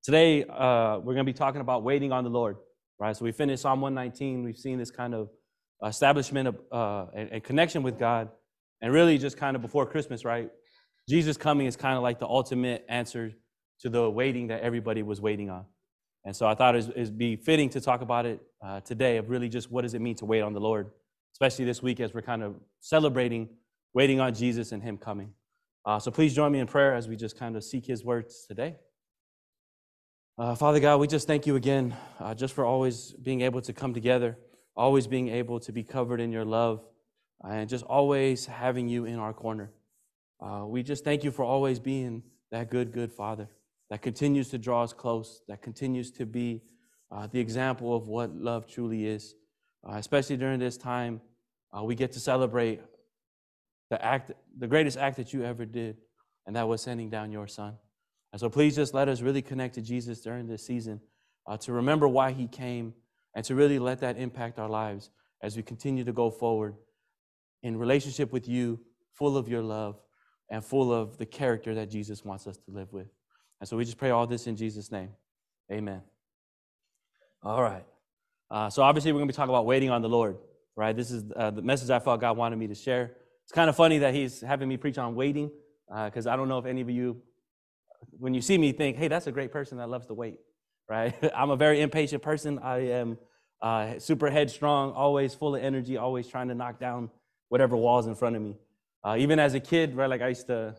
Today, we're going to be talking about waiting on the Lord, right? So we finished Psalm 119. We've seen this kind of establishment of and connection with God, and really just kind of before Christmas, right? Jesus coming is kind of like the ultimate answer to the waiting that everybody was waiting on. And so I thought it'd be fitting to talk about it today, of really just what does it mean to wait on the Lord, especially this week as we're kind of celebrating waiting on Jesus and Him coming. So please join me in prayer as we just kind of seek His words today. Father God, we just thank you again just for always being able to come together, always being able to be covered in your love, and just always having you in our corner. We just thank you for always being that good Father that continues to draw us close, that continues to be the example of what love truly is. Especially during this time, we get to celebrate the greatest act that you ever did, and that was sending down your Son. And so please just let us really connect to Jesus during this season, to remember why He came, and to really let that impact our lives as we continue to go forward in relationship with you, full of your love and full of the character that Jesus wants us to live with. And so we just pray all this in Jesus' name. Amen. All right. So obviously we're going to be talking about waiting on the Lord, right? This is the message I felt God wanted me to share. It's kind of funny that He's having me preach on waiting, because I don't know if any of you, when you see me, think, hey, that's a great person that loves to wait, right? I'm a very impatient person. I am super headstrong, always full of energy, always trying to knock down whatever walls in front of me. Even as a kid, right, like I used to,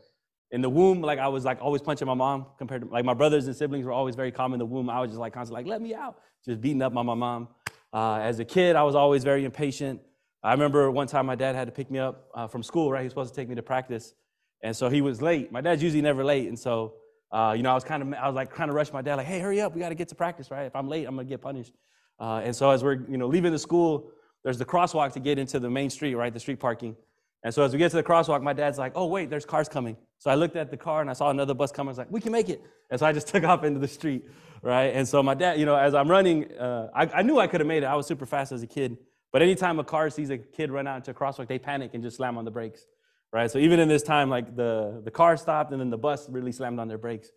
in the womb, like I was like always punching my mom, compared to like my brothers and siblings were always very calm in the womb. I was just like constantly like, let me out, just beating up on my mom. As a kid, I was always very impatient. I remember one time my dad had to pick me up from school, right? He was supposed to take me to practice. And so he was late. My dad's usually never late. And so, I was kind of rushing my dad, like, hey, hurry up. We got to get to practice, right? If I'm late, I'm going to get punished. And so as we're, leaving the school, there's the crosswalk to get into the main street, right? The street parking. And so as we get to the crosswalk, my dad's like, oh, wait, there's cars coming. So I looked at the car and I saw another bus coming. I was like, we can make it. And so I just took off into the street, right? And so my dad, as I'm running, I knew I could have made it. I was super fast as a kid. But anytime a car sees a kid run out into a crosswalk, they panic and just slam on the brakes, right? So even in this time, like the car stopped and then the bus really slammed on their brakes.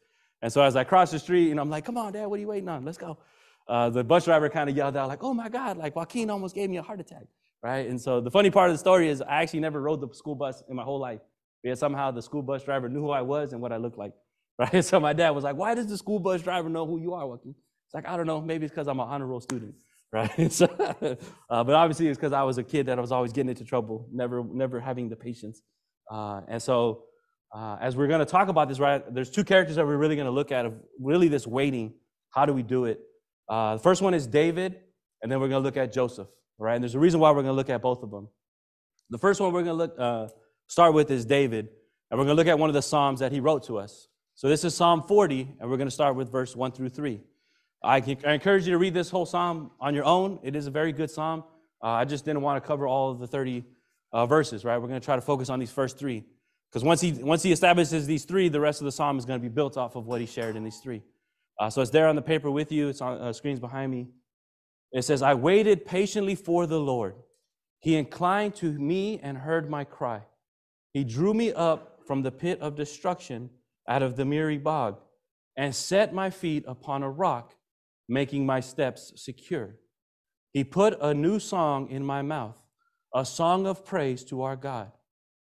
And so as I crossed the street, I'm like, come on, Dad, what are you waiting on? Let's go. The bus driver kind of yelled out like, oh my God, like Joaquin almost gave me a heart attack, right? And so the funny part of the story is I actually never rode the school bus in my whole life. Because somehow the school bus driver knew who I was and what I looked like, right? So my dad was like, why does the school bus driver know who you are, Joaquin? It's like, I don't know, maybe it's because I'm an honor roll student, right? So, but obviously it's because I was a kid that I was always getting into trouble, never having the patience. And so as we're going to talk about this, right, there's two characters that we're really going to look at of really this waiting. How do we do it? The first one is David, and then we're going to look at Joseph, right? And there's a reason why we're going to look at both of them. The first one we're going to start with is David, and we're going to look at one of the Psalms that he wrote to us. So this is Psalm 40, and we're going to start with verse 1 through 3. I encourage you to read this whole Psalm on your own. It is a very good Psalm. I just didn't want to cover all of the 30 verses, right? We're going to try to focus on these first three, because once he establishes these three, the rest of the Psalm is going to be built off of what he shared in these three. So it's there on the paper with you. It's on screens behind me. It says, I waited patiently for the Lord. He inclined to me and heard my cry. He drew me up from the pit of destruction out of the miry bog and set my feet upon a rock, making my steps secure. He put a new song in my mouth, a song of praise to our God.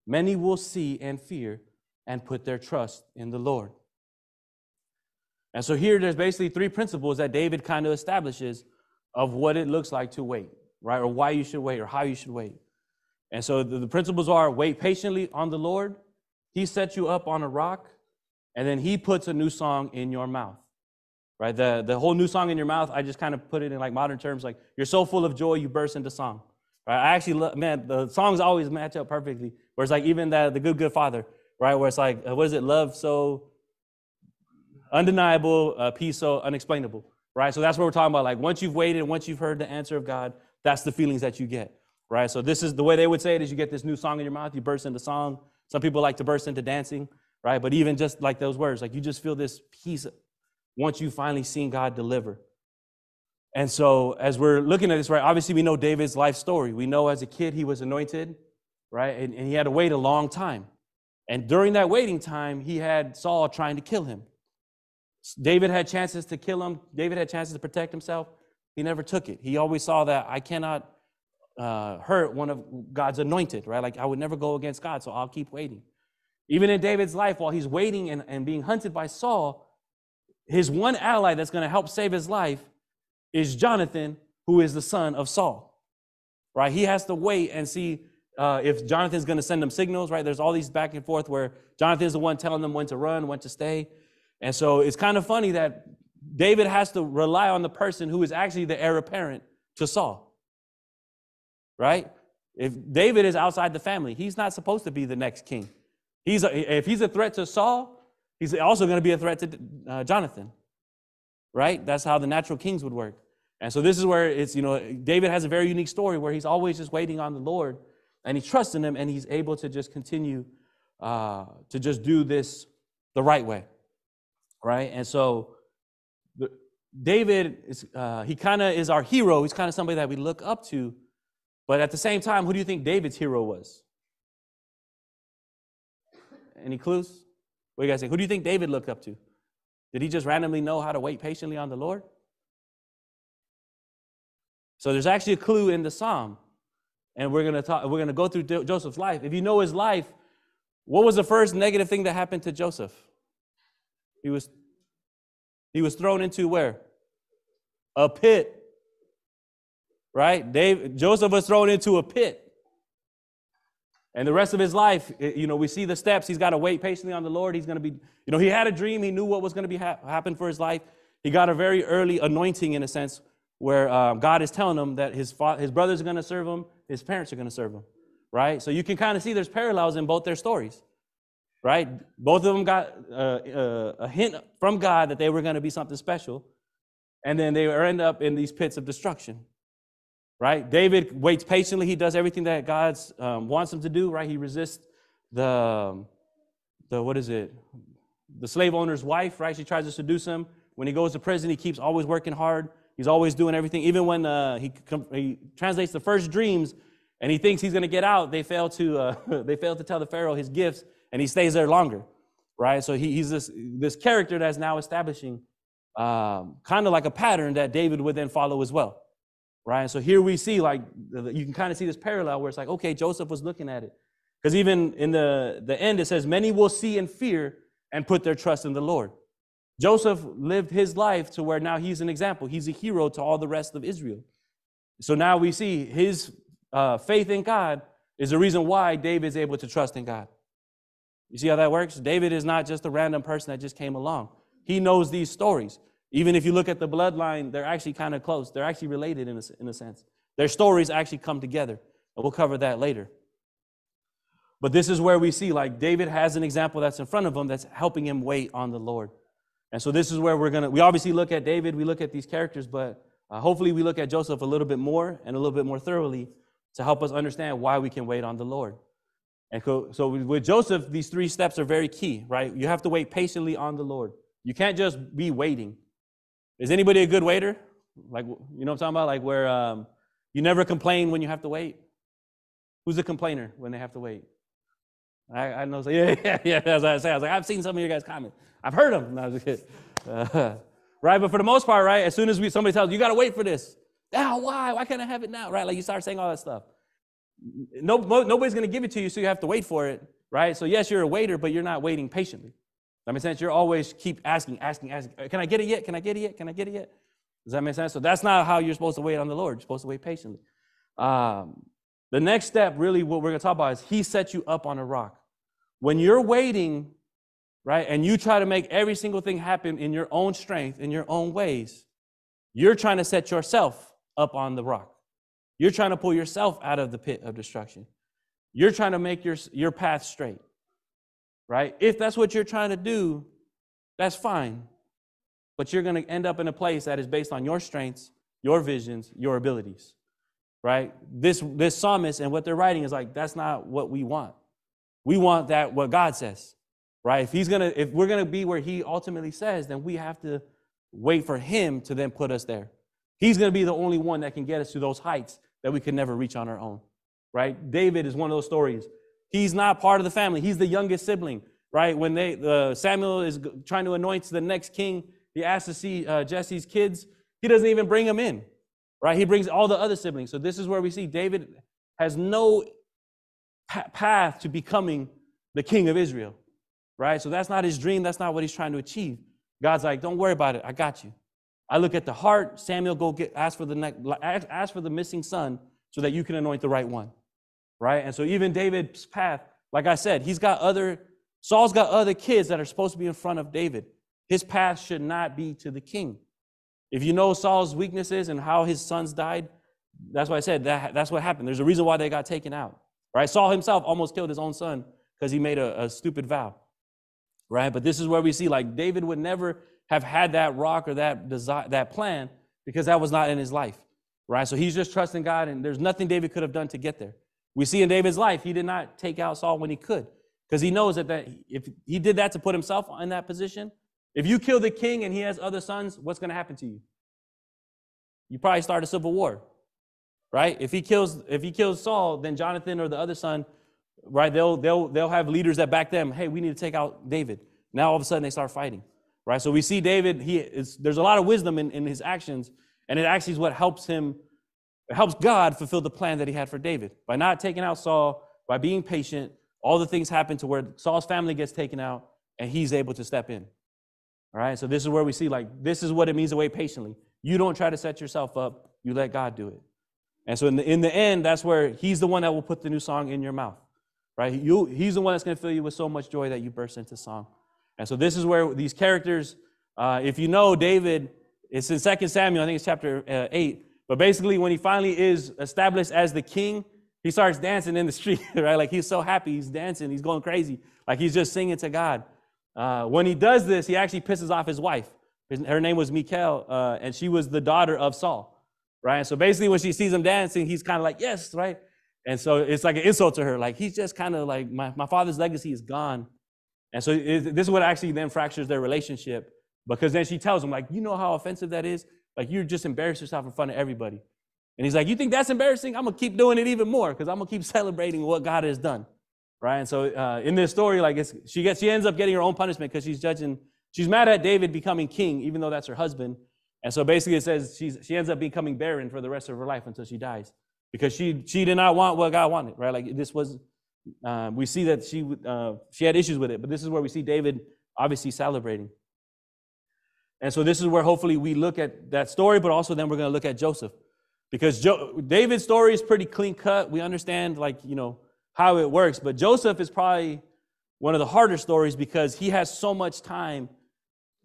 Many will see and fear and put their trust in the Lord. And so here there's basically three principles that David kind of establishes of what it looks like to wait, right? Or why you should wait or how you should wait. And so the principles are wait patiently on the Lord. He sets you up on a rock, and then He puts a new song in your mouth, right? The whole new song in your mouth, I just kind of put it in like modern terms, like you're so full of joy, you burst into song, right? I actually love, man, the songs always match up perfectly. Where it's like even the good Father, right? Where it's like, what is it? Love so undeniable, peace so unexplainable, right? So that's what we're talking about. Like once you've waited, once you've heard the answer of God, that's the feelings that you get. Right, so this is the way they would say it is you get this new song in your mouth, you burst into song. Some people like to burst into dancing, right? But even just like those words, like you just feel this peace once you've finally seen God deliver. And so as we're looking at this, right, obviously we know David's life story. We know as a kid he was anointed, right? And he had to wait a long time. And during that waiting time, he had Saul trying to kill him. David had chances to kill him. David had chances to protect himself. He never took it. He always saw that I cannot hurt one of God's anointed, right? Like I would never go against God, so I'll keep waiting. Even in David's life, while he's waiting and being hunted by Saul, his one ally that's going to help save his life is Jonathan, who is the son of Saul, right? He has to wait and see if Jonathan's going to send him signals, right? There's all these back and forth where Jonathan's the one telling them when to run, when to stay. And so it's kind of funny that David has to rely on the person who is actually the heir apparent to Saul, right? If David is outside the family, he's not supposed to be the next king. If he's a threat to Saul, he's also going to be a threat to Jonathan, right? That's how the natural kings would work. And so this is where it's, David has a very unique story where he's always just waiting on the Lord and he trusts in him and he's able to just continue to just do this the right way, right? And so David, he kind of is our hero. He's kind of somebody that we look up to. But at the same time, who do you think David's hero was? Any clues? What do you guys think? Who do you think David looked up to? Did he just randomly know how to wait patiently on the Lord? So there's actually a clue in the Psalm. And we're going to go through Joseph's life. If you know his life, what was the first negative thing that happened to Joseph? He was thrown into where? A pit. Right? Joseph was thrown into a pit. And the rest of his life, we see the steps. He's got to wait patiently on the Lord. He's going to be, he had a dream. He knew what was going to be happen for his life. He got a very early anointing in a sense where God is telling him that his brothers are going to serve him. His parents are going to serve him. Right? So you can kind of see there's parallels in both their stories. Right? Both of them got a hint from God that they were going to be something special. And then they end up in these pits of destruction. Right? David waits patiently. He does everything that God wants him to do, right? He resists the slave owner's wife, right? She tries to seduce him. When he goes to prison, he keeps always working hard. He's always doing everything. Even when he translates the first dreams and he thinks he's going to get out, they fail to tell the Pharaoh his gifts, and he stays there longer, right? So he's this character that's now establishing kind of like a pattern that David would then follow as well. Right, so here we see, like, you can kind of see this parallel where it's like, okay, Joseph was looking at it. Because even in the end, it says, many will see and fear and put their trust in the Lord. Joseph lived his life to where now he's an example. He's a hero to all the rest of Israel. So now we see his faith in God is the reason why David's able to trust in God. You see how that works? David is not just a random person that just came along. He knows these stories. Even if you look at the bloodline, they're actually kind of close. They're actually related in a sense. Their stories actually come together. And we'll cover that later. But this is where we see, like, David has an example that's in front of him that's helping him wait on the Lord. And so this is where we obviously look at David, we look at these characters, but hopefully we look at Joseph a little bit more and a little bit more thoroughly to help us understand why we can wait on the Lord. And so with Joseph, these 3 steps are very key, right? You have to wait patiently on the Lord. You can't just be waiting. Is anybody a good waiter? Like, you know what I'm talking about? Like where you never complain when you have to wait? Who's a complainer when they have to wait? I know. So yeah. As I say, I was like, I've seen some of your guys' comments. I've heard them. No, I was just kidding. Right, but for the most part, right, as soon as somebody tells you, you got to wait for this. Now, why? Why can't I have it now? Right, like you start saying all that stuff. Nobody's going to give it to you, so you have to wait for it, right? So yes, you're a waiter, but you're not waiting patiently. That makes sense? You're always keep asking. Can I get it yet? Can I get it yet? Can I get it yet? Does that make sense? So that's not how you're supposed to wait on the Lord. You're supposed to wait patiently. The next step, really, what we're going to talk about is He set you up on a rock. When you're waiting, right, and you try to make every single thing happen in your own strength, in your own ways, you're trying to set yourself up on the rock. You're trying to pull yourself out of the pit of destruction. You're trying to make your path straight. Right? If that's what you're trying to do, that's fine. But you're going to end up in a place that is based on your strengths, your visions, your abilities. Right? This psalmist and what they're writing is like, that's not what we want. We want that what God says. Right? If we're going to be where He ultimately says, then we have to wait for Him to then put us there. He's going to be the only one that can get us to those heights that we could never reach on our own. Right? David is one of those stories. He's not part of the family. He's the youngest sibling. right? When Samuel is trying to anoint the next king, he asks to see Jesse's kids. He doesn't even bring them in, right? He brings all the other siblings. So this is where we see David has no path to becoming the king of Israel, right? So that's not his dream. That's not what he's trying to achieve. God's like, don't worry about it. I got you. I look at the heart. Samuel, go ask for the missing son so that you can anoint the right one, right? And so even David's path, like I said, Saul's got other kids that are supposed to be in front of David. His path should not be to the king. If you know Saul's weaknesses and how his sons died, that's why I said that's what happened. There's a reason why they got taken out, right? Saul himself almost killed his own son because he made a stupid vow, right? But this is where we see, like, David would never have had that rock or that plan because that was not in his life, right? So he's just trusting God, and there's nothing David could have done to get there. We see in David's life, he did not take out Saul when he could, because he knows that if he did that to put himself in that position, if you kill the king and he has other sons, what's going to happen to you? You probably start a civil war, right? If he kills Saul, then Jonathan or the other son, right? They'll have leaders that back them. Hey, we need to take out David. Now all of a sudden they start fighting, right? So we see David. There's a lot of wisdom in his actions, and it actually is what helps him. It helps God fulfill the plan that he had for David by not taking out Saul, by being patient. All the things happen to where Saul's family gets taken out, and he's able to step in. All right, so this is where we see, like, this is what it means to wait patiently. You don't try to set yourself up. You let God do it. And so in the end, that's where he's the one that will put the new song in your mouth, right? He's the one that's going to fill you with so much joy that you burst into song. And so this is where these characters, if you know David, it's in 2 Samuel, I think it's chapter 8, but basically when he finally is established as the king, he starts dancing in the street, right? Like, he's so happy, he's dancing, he's going crazy, like he's just singing to God. When he does this, he actually pisses off his wife. Her name was Michal, and she was the daughter of Saul, right? And so basically when she sees him dancing, he's kind of like, yes, right? And so it's like an insult to her. Like, he's just kind of like, my father's legacy is gone. And so this is what actually then fractures their relationship, because then she tells him, like, you know how offensive that is? Like, you just embarrass yourself in front of everybody. And he's like, you think that's embarrassing? I'm going to keep doing it even more, because I'm going to keep celebrating what God has done, right? And so in this story, like, she ends up getting her own punishment because she's mad at David becoming king, even though that's her husband. And so basically it says she ends up becoming barren for the rest of her life until she dies, because she did not want what God wanted, right? Like, this was, we see that she had issues with it, but this is where we see David obviously celebrating. And so this is where hopefully we look at that story, but also then we're going to look at Joseph, because David's story is pretty clean cut. We understand, like, how it works, but Joseph is probably one of the harder stories because he has so much time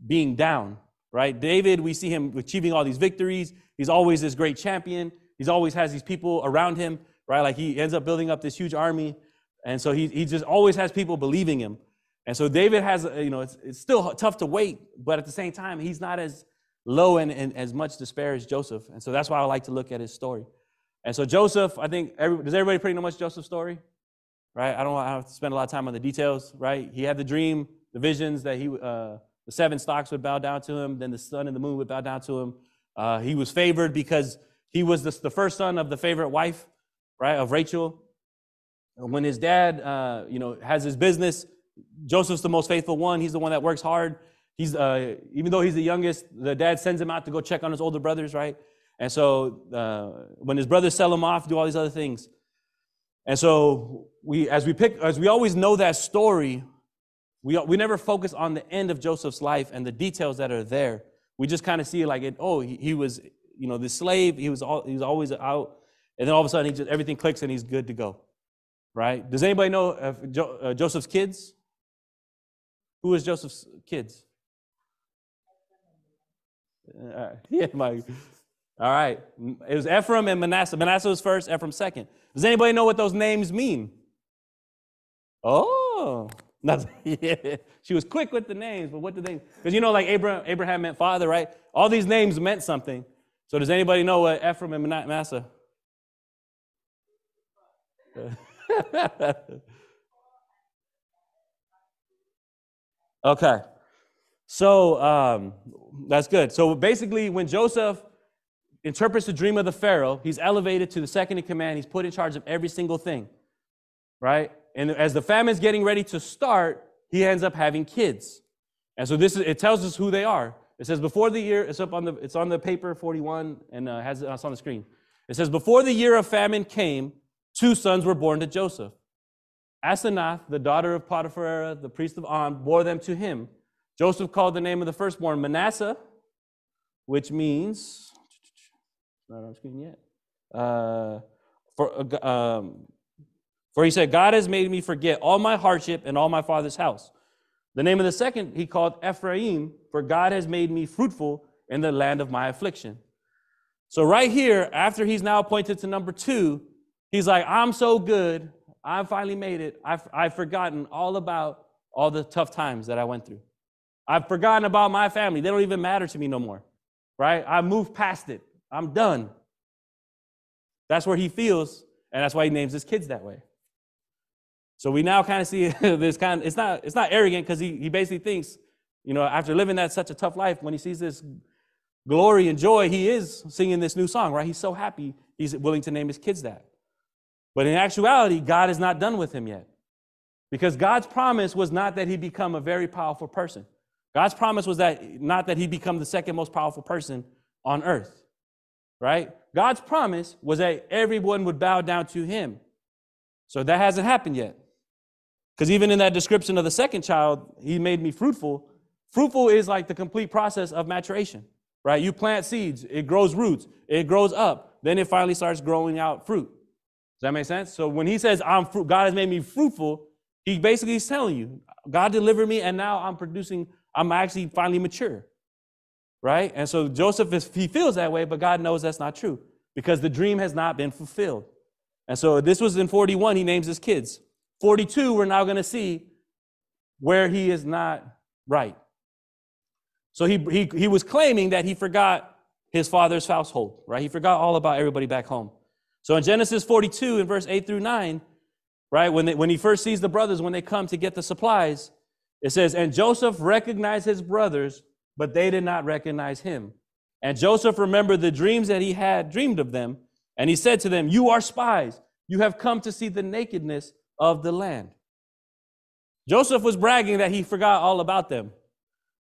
being down, right? David, we see him achieving all these victories. He's always this great champion. He's always has these people around him, right? Like, he ends up building up this huge army. And so he just always has people believing him. And so David has, it's still tough to wait, but at the same time, he's not as low and as much despair as Joseph. And so that's why I like to look at his story. And so Joseph, I think, does everybody pretty know much Joseph's story? Right? I don't have to spend a lot of time on the details, right? He had the dream, the visions that the 7 stocks would bow down to him, then the sun and the moon would bow down to him. He was favored because he was the first son of the favorite wife, right, of Rachel. When his dad, has his business, Joseph's the most faithful one. He's the one that works hard. He's even though he's the youngest, the dad sends him out to go check on his older brothers, right? And so when his brothers sell him off, do all these other things. And so as we always know that story, we never focus on the end of Joseph's life and the details that are there. We just kind of see it like he was, the slave. He was always out, and then all of a sudden everything clicks and he's good to go, right? Does anybody know of Joseph's kids? Who is Joseph's kids? All right. It was Ephraim and Manasseh. Manasseh was first, Ephraim second. Does anybody know what those names mean? Oh, yeah. She was quick with the names, but what do they? Because like Abraham meant father, right? All these names meant something. So does anybody know what Ephraim and Manasseh? Okay. So that's good. So basically, when Joseph interprets the dream of the Pharaoh, he's elevated to the second in command. He's put in charge of every single thing, right? And as the famine's getting ready to start, he ends up having kids. And so it tells us who they are. It says before the year, it's on the paper 41 and it's on the screen. It says before the year of famine came, 2 sons were born to Joseph. Asenath, the daughter of Potiphar, the priest of On, bore them to him. Joseph called the name of the firstborn Manasseh, which means, not on screen yet. For he said, God has made me forget all my hardship and all my father's house. The name of the second he called Ephraim, for God has made me fruitful in the land of my affliction. So right here, after he's now appointed to number 2, he's like, I'm so good. I finally made it. I've forgotten all about all the tough times that I went through. I've forgotten about my family. They don't even matter to me no more, right? I moved past it. I'm done. That's where he feels, and that's why he names his kids that way. So we now kind of see this kind of, it's not arrogant, because he basically thinks, after living that such a tough life, when he sees this glory and joy, he is singing this new song, right? He's so happy he's willing to name his kids that. But in actuality, God is not done with him yet, because God's promise was not that he become a very powerful person. God's promise was not that he become the second most powerful person on earth, right? God's promise was that everyone would bow down to him. So that hasn't happened yet. Because even in that description of the second child, he made me fruitful. Fruitful is like the complete process of maturation, right? You plant seeds, it grows roots, it grows up, then it finally starts growing out fruit. Does that make sense? So when he says, God has made me fruitful, he basically is telling you, God delivered me, and now I'm actually finally mature, right? And so Joseph, he feels that way, but God knows that's not true, because the dream has not been fulfilled. And so this was in 41, he names his kids. 42, we're now going to see where he is not right. So he was claiming that he forgot his father's household, right? He forgot all about everybody back home. So in Genesis 42, in verse 8 through 9, right, when he first sees the brothers, when they come to get the supplies, it says, and Joseph recognized his brothers, but they did not recognize him. And Joseph remembered the dreams that he had dreamed of them, and he said to them, you are spies. You have come to see the nakedness of the land. Joseph was bragging that he forgot all about them,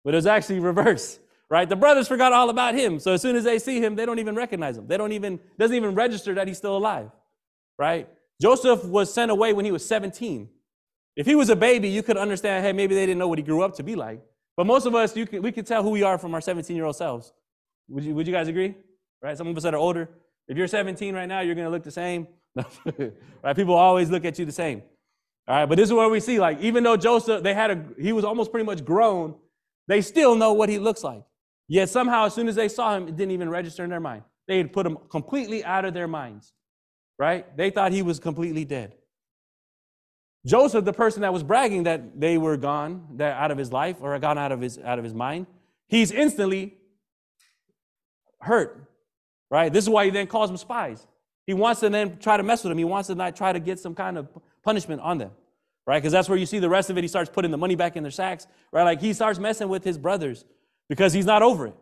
but it was actually reverse, right? The brothers forgot all about him. So as soon as they see him, they don't even recognize him. Doesn't even register that he's still alive, right? Joseph was sent away when he was 17. If he was a baby, you could understand, hey, maybe they didn't know what he grew up to be like. But most of us, we can tell who we are from our 17-year-old selves. Would you guys agree? Right? Some of us that are older. If you're 17 right now, you're going to look the same. Right? People always look at you the same. All right, but this is where we see, like, even though Joseph, he was almost pretty much grown, they still know what he looks like. Yet somehow, as soon as they saw him, it didn't even register in their mind. They had put him completely out of their minds, right? They thought he was completely dead. Joseph, the person that was bragging that they were gone, that out of his life, or gone out of his mind, he's instantly hurt, right? This is why he then calls them spies. He wants to then try to mess with them. He wants to try to get some kind of punishment on them, right? Because that's where you see the rest of it. He starts putting the money back in their sacks, right? Like he starts messing with his brothers because he's not over it,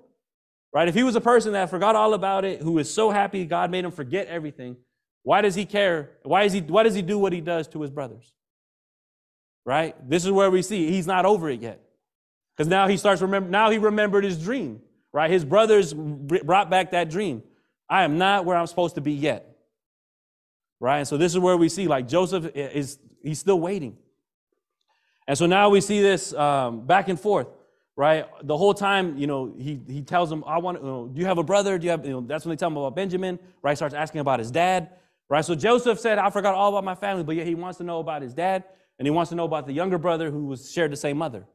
right? If he was a person that forgot all about it, who is so happy God made him forget everything, why does he care? Why does he do what he does to his brothers? Right? This is where we see he's not over it yet. Because now he remembered his dream, right? His brothers brought back that dream. I am not where I'm supposed to be yet. Right? And so this is where we see, like, Joseph he's still waiting. And so now we see this back and forth, right? The whole time, he tells them, do you have a brother? Do you have, that's when they tell him about Benjamin, right? Starts asking about his dad, right? So Joseph said, I forgot all about my family, but yet he wants to know about his dad. And he wants to know about the younger brother who shared the same mother,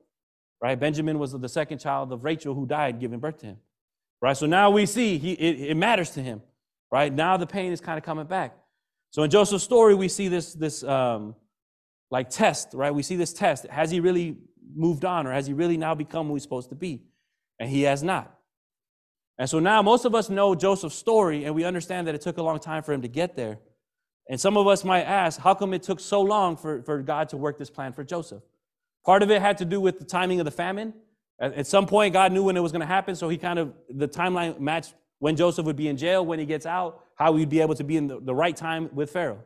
right? Benjamin was the second child of Rachel, who died giving birth to him, right? So now we see it matters to him, right? Now the pain is kind of coming back. So in Joseph's story, we see this test, right? We see this test. Has he really moved on, or has he really now become who he's supposed to be? And he has not. And so now most of us know Joseph's story, and we understand that it took a long time for him to get there. And some of us might ask, how come it took so long for God to work this plan for Joseph? Part of it had to do with the timing of the famine. At some point, God knew when it was going to happen, so the timeline matched when Joseph would be in jail, when he gets out, how he'd be able to be in the right time with Pharaoh,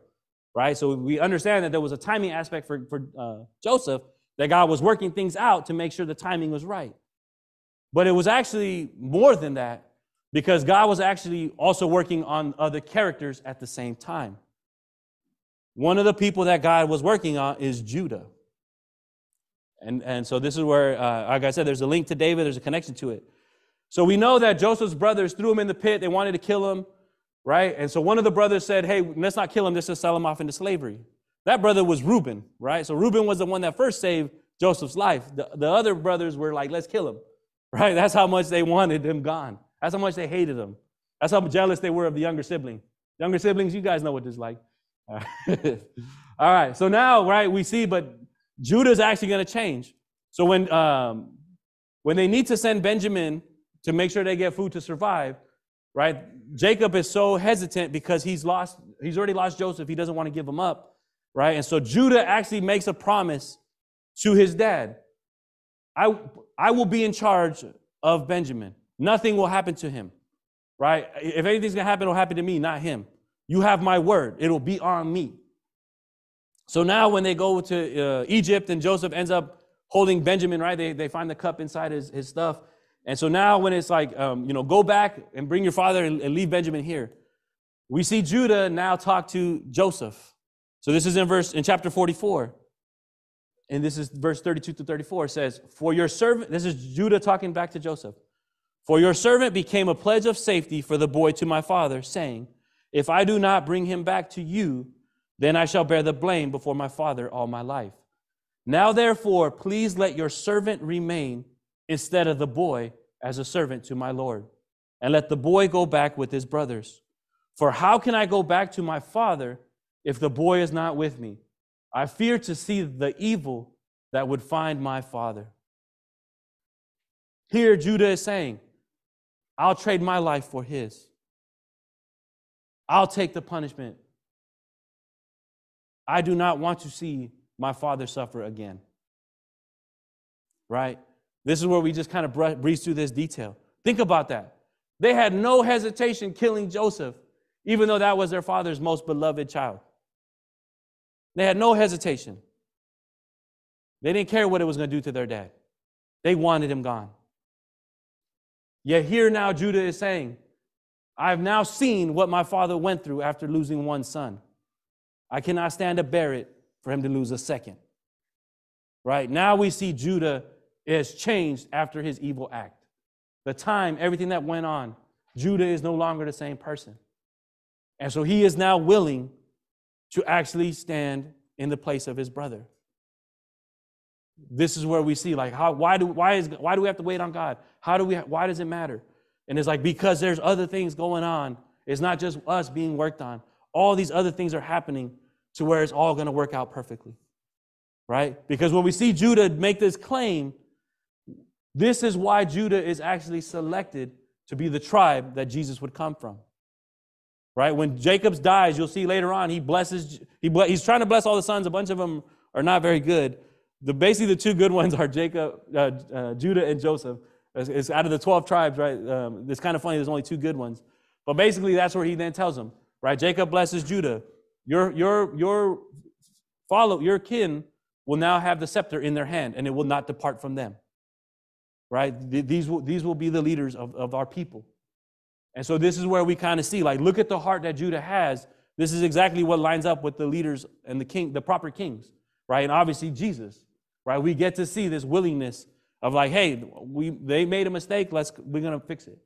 right? So we understand that there was a timing aspect for Joseph, that God was working things out to make sure the timing was right. But it was actually more than that, because God was actually also working on other characters at the same time. One of the people that God was working on is Judah. And so this is where, like I said, there's a link to David, there's a connection to it. So we know that Joseph's brothers threw him in the pit, they wanted to kill him, right? And so one of the brothers said, hey, let's not kill him, let's just sell him off into slavery. That brother was Reuben, right? So Reuben was the one that first saved Joseph's life. The other brothers were like, let's kill him, right? That's how much they wanted him gone. That's how much they hated him. That's how jealous they were of the younger sibling. Younger siblings, you guys know what this is like. All right, so now, right, we see, but Judah's actually going to change. So when they need to send Benjamin to make sure they get food to survive, right, Jacob is so hesitant because he's already lost Joseph. He doesn't want to give him up, right? And so Judah actually makes a promise to his dad. I will be in charge of Benjamin. Nothing will happen to him, right? If anything's going to happen, it'll happen to me, not him. You have my word. It'll be on me. So now when they go to Egypt and Joseph ends up holding Benjamin, right? They find the cup inside his stuff. And so now when it's like, go back and bring your father and leave Benjamin here, we see Judah now talk to Joseph. So this is in chapter 44. And this is verse 32 to 34. It says, for your servant, this is Judah talking back to Joseph. For your servant became a pledge of safety for the boy to my father, saying, if I do not bring him back to you, then I shall bear the blame before my father all my life. Now, therefore, please let your servant remain instead of the boy as a servant to my Lord, and let the boy go back with his brothers. For how can I go back to my father if the boy is not with me? I fear to see the evil that would find my father. Here, Judah is saying, I'll trade my life for his. I'll take the punishment. I do not want to see my father suffer again. Right? This is where we just kind of breeze through this detail. Think about that. They had no hesitation killing Joseph, even though that was their father's most beloved child. They had no hesitation. They didn't care what it was going to do to their dad. They wanted him gone. Yet here now Judah is saying, I've now seen what my father went through after losing one son. I cannot stand to bear it for him to lose a second. Right? Now we see Judah is changed after his evil act. The time, everything that went on, Judah is no longer the same person. And so he is now willing to actually stand in the place of his brother. This is where we see, like, why do we have to wait on God? Why does it matter? And it's like, because there's other things going on. It's not just us being worked on. All these other things are happening to where it's all going to work out perfectly. Right? Because when we see Judah make this claim, this is why Judah is actually selected to be the tribe that Jesus would come from. Right? When Jacob dies, you'll see later on, he's trying to bless all the sons. A bunch of them are not very good. Basically, the two good ones are Judah and Joseph. It's out of the 12 tribes, right? It's kind of funny, there's only two good ones. But basically, that's where he then tells them, right? Jacob blesses Judah. Your kin will now have the scepter in their hand, and it will not depart from them. Right? These will be the leaders of our people. And so this is where we kind of see, like, look at the heart that Judah has. This is exactly what lines up with the leaders and the proper kings, right? And obviously Jesus, right? We get to see this willingness of like, hey, they made a mistake. We're gonna fix it,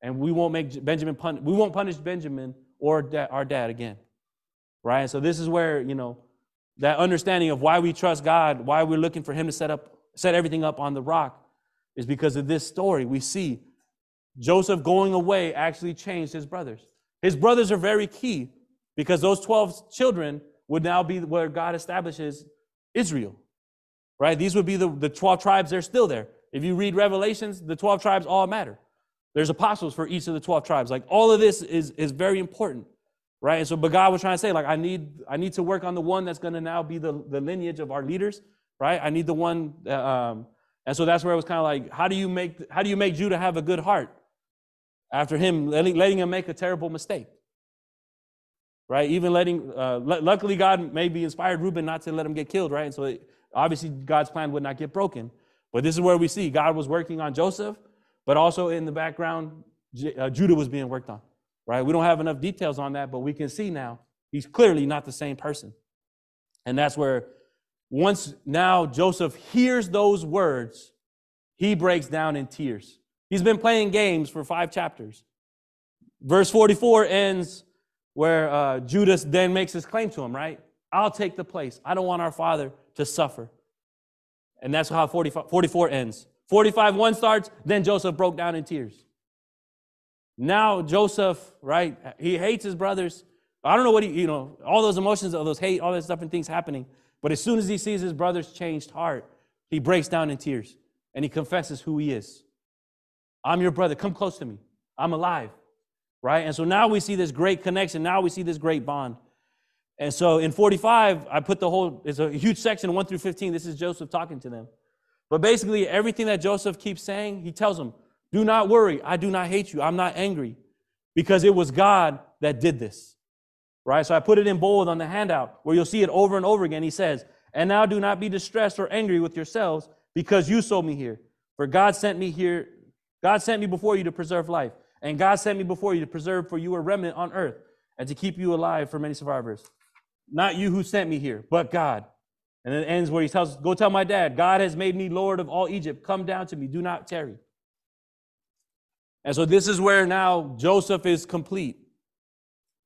and we won't punish Benjamin or our dad again, right? And so this is where that understanding of why we trust God, why we're looking for Him to set everything up on the rock, is because of this story. We see Joseph going away actually changed his brothers. His brothers are very key because those 12 children would now be where God establishes Israel, right? These would be the 12 tribes. They're still there. If you read Revelations, the 12 tribes all matter. There's apostles for each of the 12 tribes. Like, all of this is very important, right? And so, but God was trying to say, like, I need to work on the one that's going to now be the lineage of our leaders, right? I need the one, and so that's where it was kind of like, how do you make Judah have a good heart after him letting him make a terrible mistake, right? Even luckily God maybe inspired Reuben not to let him get killed, right? And so Obviously, God's plan would not get broken. But this is where we see God was working on Joseph, but also in the background, Judah was being worked on, right? We don't have enough details on that, but we can see now he's clearly not the same person. And that's where once now Joseph hears those words, he breaks down in tears. He's been playing games for 5 chapters. Verse 44 ends where Judas then makes his claim to him, right? I'll take the place. I don't want our father to suffer. And that's how 44 ends. 45:1 starts, then Joseph broke down in tears. Now Joseph, right, he hates his brothers. I don't know what all those emotions, all those hate, all those different things happening. But as soon as he sees his brother's changed heart, he breaks down in tears and he confesses who he is. I'm your brother. Come close to me. I'm alive, right? And so now we see this great connection. Now we see this great bond. And so in 45, I put it's a huge section, 1 through 15. This is Joseph talking to them. But basically, everything that Joseph keeps saying, he tells them, do not worry. I do not hate you. I'm not angry because it was God that did this. Right? So I put it in bold on the handout where you'll see it over and over again. He says, and now do not be distressed or angry with yourselves because you sold me here. For God sent me here. God sent me before you to preserve life. And God sent me before you to preserve for you a remnant on earth and to keep you alive for many survivors. Not you who sent me here, but God. And then it ends where he tells, go tell my dad, God has made me Lord of all Egypt. Come down to me. Do not tarry. And so this is where now Joseph is complete.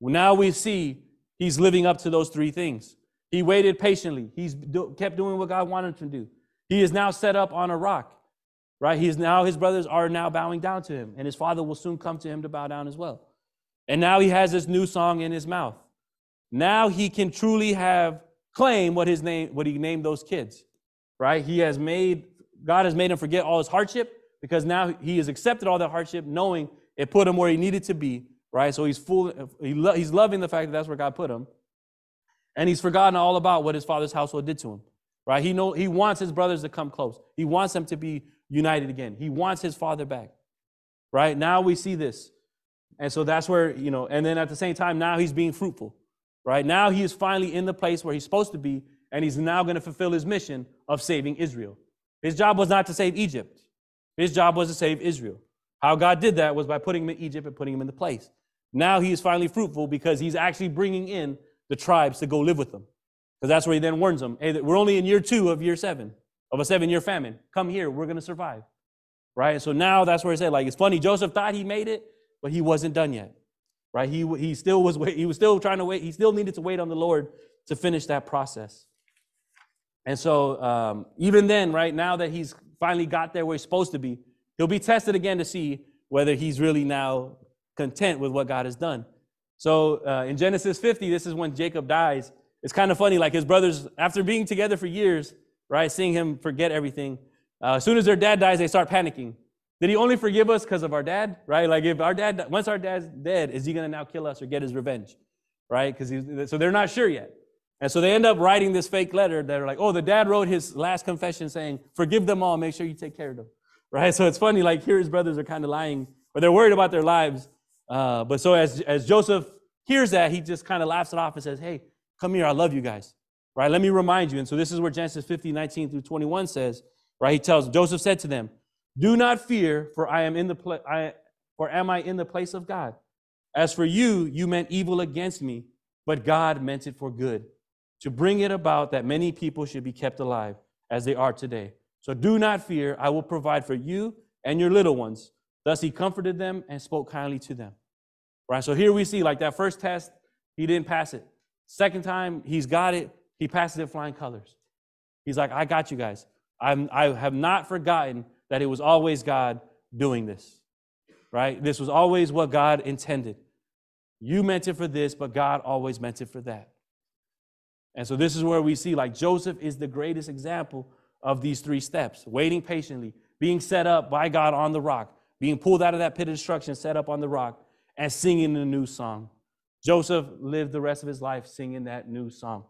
Now we see he's living up to those 3 things. He waited patiently. He's kept doing what God wanted him to do. He is now set up on a rock, right? His brothers are now bowing down to him, and his father will soon come to him to bow down as well. And now he has this new song in his mouth. Now he can truly claim what he named those kids, right? God has made him forget all his hardship because now he has accepted all that hardship, knowing it put him where he needed to be, right? So he's loving the fact that that's where God put him. And he's forgotten all about what his father's household did to him, right? He wants his brothers to come close. He wants them to be united again. He wants his father back, right? Now we see this. And so that's where, and then at the same time, now he's being fruitful, right? Now he is finally in the place where he's supposed to be, and he's now going to fulfill his mission of saving Israel. His job was not to save Egypt. His job was to save Israel. How God did that was by putting him in Egypt and putting him in the place. Now he is finally fruitful because he's actually bringing in the tribes to go live with them. Because that's where he then warns them, hey, we're only in year 2 of year 7, of a 7-year famine. Come here, we're going to survive, right? And so now that's where he said, it's funny, Joseph thought he made it, but he wasn't done yet, right? He was still trying to wait. He still needed to wait on the Lord to finish that process. And so even then, right, now that he's finally got there where he's supposed to be, he'll be tested again to see whether he's really now content with what God has done. So in Genesis 50, this is when Jacob dies. It's kind of funny, his brothers, after being together for years, right, seeing him forget everything, as soon as their dad dies, they start panicking. Did he only forgive us because of our dad, right? If once our dad's dead, is he going to now kill us or get his revenge, right? So they're not sure yet. And so they end up writing this fake letter that are like, oh, the dad wrote his last confession saying, forgive them all, make sure you take care of them, right? So it's funny, here his brothers are kind of lying, or they're worried about their lives. But so as Joseph hears that, he just kind of laughs it off and says, hey, come here, I love you guys, right? Let me remind you. And so this is where Genesis 50, 19 through 21 says, right? Joseph said to them, do not fear, for am I in the place of God? As for you, you meant evil against me, but God meant it for good, to bring it about that many people should be kept alive as they are today. So do not fear, I will provide for you and your little ones. Thus he comforted them and spoke kindly to them. Right? So here we see, that first test, he didn't pass it. Second time, he's got it. He passes it flying colors. He's like, I got you guys. I have not forgotten that it was always God doing this. Right? This was always what God intended. You meant it for this, but God always meant it for that. And so this is where we see, Joseph is the greatest example of these 3 steps. Waiting patiently, being set up by God on the rock, being pulled out of that pit of destruction, set up on the rock, and singing a new song. Joseph lived the rest of his life singing that new song.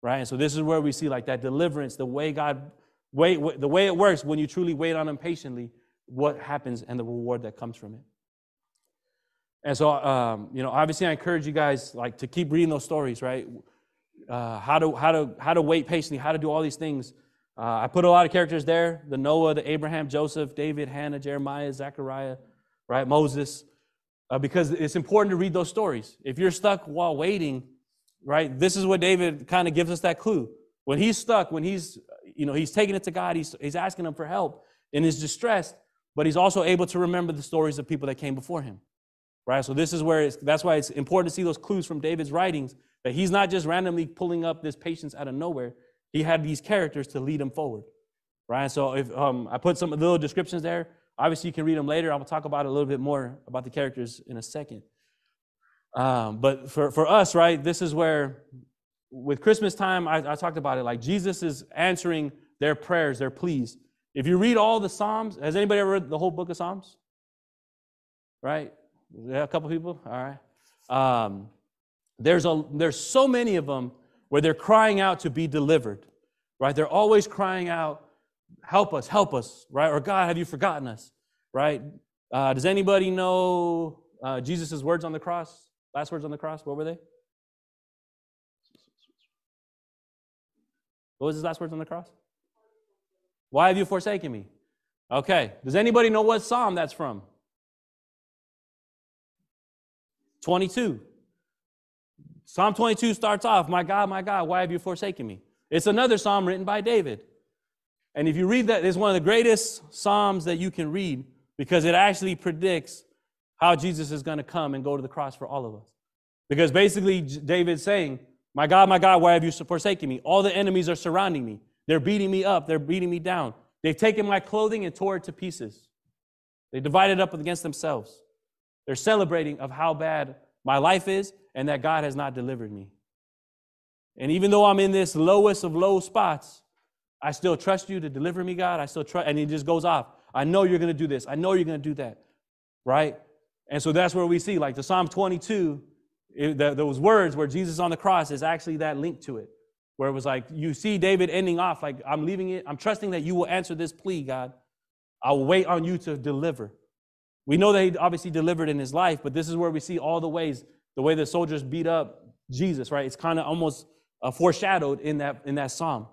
Right? And so this is where we see that deliverance, the way the way it works when you truly wait on him patiently, what happens and the reward that comes from it. And so, obviously I encourage you guys to keep reading those stories, right? how to wait patiently, how to do all these things. I put a lot of characters there: the Noah, the Abraham, Joseph, David, Hannah, Jeremiah, Zechariah, right, Moses, because it's important to read those stories. If you're stuck while waiting, right, this is what David kind of gives us that clue. When he's stuck, when he's taking it to God, he's asking him for help in his distress, but he's also able to remember the stories of people that came before him, right? So this is where that's why it's important to see those clues from David's writings, that he's not just randomly pulling up this patience out of nowhere. He had these characters to lead him forward, right? So if I put some little descriptions there, obviously you can read them later. I will talk about it a little bit more about the characters in a second. But for us, right, this is where, with Christmas time, I talked about it, like Jesus is answering their prayers, their pleas. If you read all the Psalms, has anybody ever read the whole book of Psalms? Right? Yeah, a couple people? All right. There's so many of them where they're crying out to be delivered, right? They're always crying out, help us, right? Or God, have you forgotten us, right? Does anybody know Jesus' words on the cross? Last words on the cross, what were they? What was his last words on the cross? Why have you forsaken me? Okay. Does anybody know what Psalm that's from? 22. Psalm 22 starts off, my God, why have you forsaken me? It's another psalm written by David. And if you read that, it's one of the greatest psalms that you can read, because it actually predicts how Jesus is going to come and go to the cross for all of us. Because basically David's saying, my God, why have you forsaken me? All the enemies are surrounding me. They're beating me up. They're beating me down. They've taken my clothing and tore it to pieces. They divided up against themselves. They're celebrating of how bad my life is and that God has not delivered me. And even though I'm in this lowest of low spots, I still trust you to deliver me, God. I still trust, and it just goes off. I know you're going to do this. I know you're going to do that, right? And so that's where we see, like the Psalm 22, those words where Jesus on the cross is actually that link to it, where it was like, you see David ending off like, I'm leaving it. I'm trusting that you will answer this plea, God. I will wait on you to deliver. We know that he obviously delivered in his life, but this is where we see all the ways, the way the soldiers beat up Jesus, right? It's kind of almost foreshadowed in that psalm,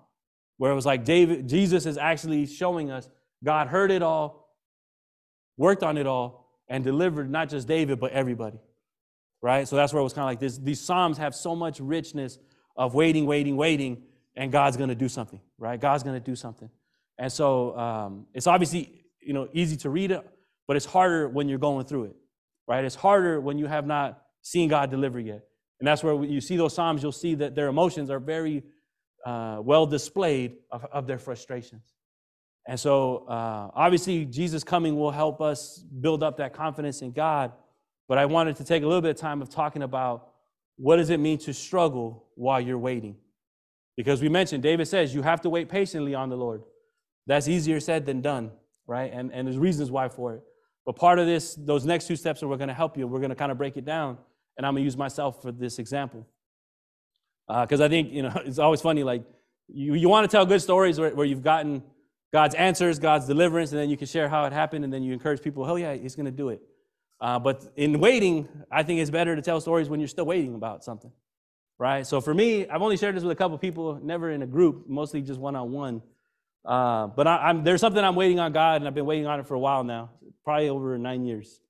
where it was like Jesus is actually showing us God heard it all, worked on it all, and delivered not just David, but everybody, right? So that's where it was kind of like this. These psalms have so much richness of waiting, and God's going to do something, right? God's going to do something. And so it's obviously, easy to read it, but it's harder when you're going through it, right? It's harder when you have not seen God deliver yet. And that's where you see those psalms, you'll see that their emotions are very well displayed of their frustrations. And so obviously Jesus coming will help us build up that confidence in God. But I wanted to take a little bit of time of talking about what does it mean to struggle while you're waiting? Because we mentioned, David says, you have to wait patiently on the Lord. That's easier said than done, right? And there's reasons why for it. But part of this, those next two steps, are we're going to help you. We're going to kind of break it down. And I'm going to use myself for this example. Because I think, it's always funny, like, you want to tell good stories where you've gotten God's answers, God's deliverance, and then you can share how it happened, and then you encourage people, oh yeah, he's going to do it. But in waiting, I think it's better to tell stories when you're still waiting about something, right? So for me, I've only shared this with a couple people, never in a group, mostly just one-on-one. But there's something I'm waiting on God, and I've been waiting on it for a while now, probably over 9 years.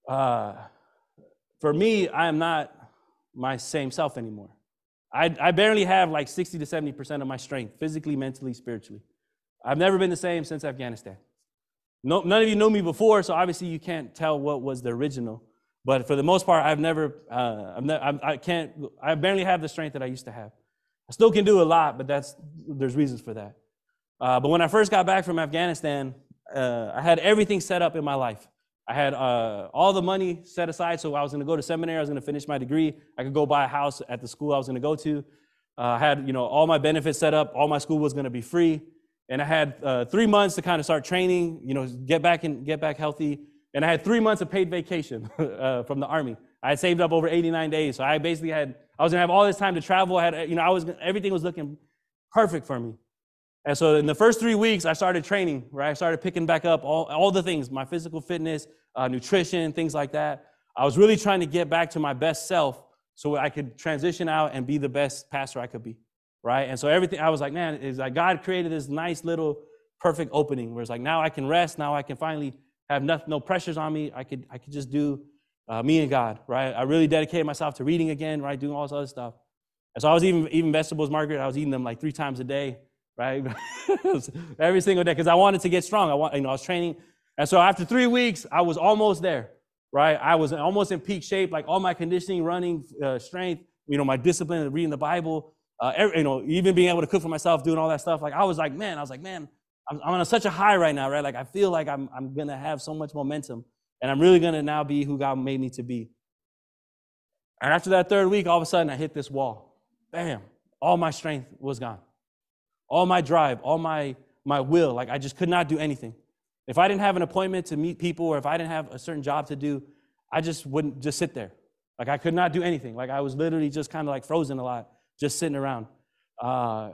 For me, I am not my same self anymore. I barely have like 60 to 70% of my strength, physically, mentally, spiritually. I've never been the same since Afghanistan. None of you knew me before, so obviously you can't tell what was the original. But for the most part, I barely have the strength that I used to have. I still can do a lot, but there's reasons for that. But when I first got back from Afghanistan, I had everything set up in my life. I had all the money set aside, so I was going to go to seminary. I was going to finish my degree. I could go buy a house at the school I was going to go to. I had, all my benefits set up. All my school was going to be free. And I had 3 months to kind of start training, get back healthy. And I had 3 months of paid vacation from the Army. I had saved up over 89 days. So I basically I was going to have all this time to travel. Everything was looking perfect for me. And so in the first 3 weeks, I started training, right? I started picking back up all the things, my physical fitness, nutrition, things like that. I was really trying to get back to my best self so I could transition out and be the best pastor I could be, right? And so everything, I was like, man, it's like God created this nice little perfect opening where it's like, now I can rest, now I can finally have no pressures on me. I could just do me and God, right? I really dedicated myself to reading again, right? Doing all this other stuff. And so I was eating vegetables, Margaret. I was eating them like 3 times a day, right? Every single day, because I wanted to get strong. I was training. And so after 3 weeks, I was almost there, right? I was almost in peak shape, like all my conditioning, running, strength, my discipline, reading the Bible, even being able to cook for myself, doing all that stuff. Like I was like, man, I'm on such a high right now, right? Like I feel like I'm going to have so much momentum, and I'm really going to now be who God made me to be. And after that 3rd week, all of a sudden I hit this wall. Bam, all my strength was gone. All my drive, all my will, like I just could not do anything. If I didn't have an appointment to meet people, or if I didn't have a certain job to do, I just wouldn't just sit there. Like I could not do anything. Like I was literally just kind of like frozen a lot, just sitting around.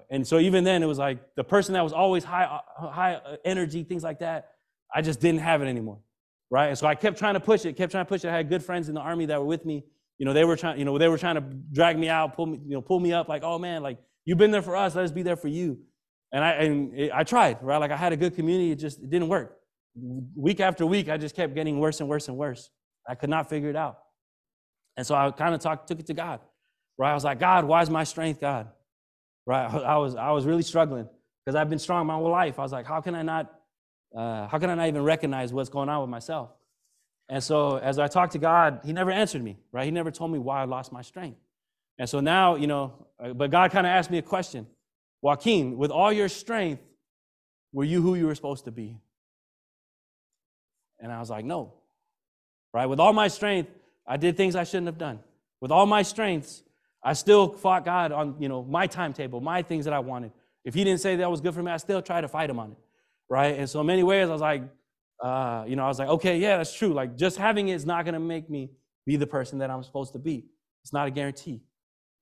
And so even then it was like the person that was always high energy, things like that, I just didn't have it anymore, right? And so I kept trying to push it. I had good friends in the Army that were with me. They were trying to drag me out, pull me up, like, oh man, like you've been there for us, let us be there for you. And I tried, right? Like I had a good community, it didn't work. Week after week, I just kept getting worse and worse and worse. I could not figure it out. And so I kind of took it to God, right? I was like, God, why is my strength, God? Right? I was really struggling because I've been strong my whole life. I was like, how can I not even recognize what's going on with myself? And so as I talked to God, he never answered me, right? He never told me why I lost my strength. And so now, but God kind of asked me a question. Joaquin, with all your strength, were you who you were supposed to be? And I was like, no, right? With all my strength, I did things I shouldn't have done. With all my strengths, I still fought God on, my timetable, my things that I wanted. If he didn't say that was good for me, I still tried to fight him on it, right? And so in many ways, I was like, okay, yeah, that's true. Like just having it is not going to make me be the person that I'm supposed to be. It's not a guarantee.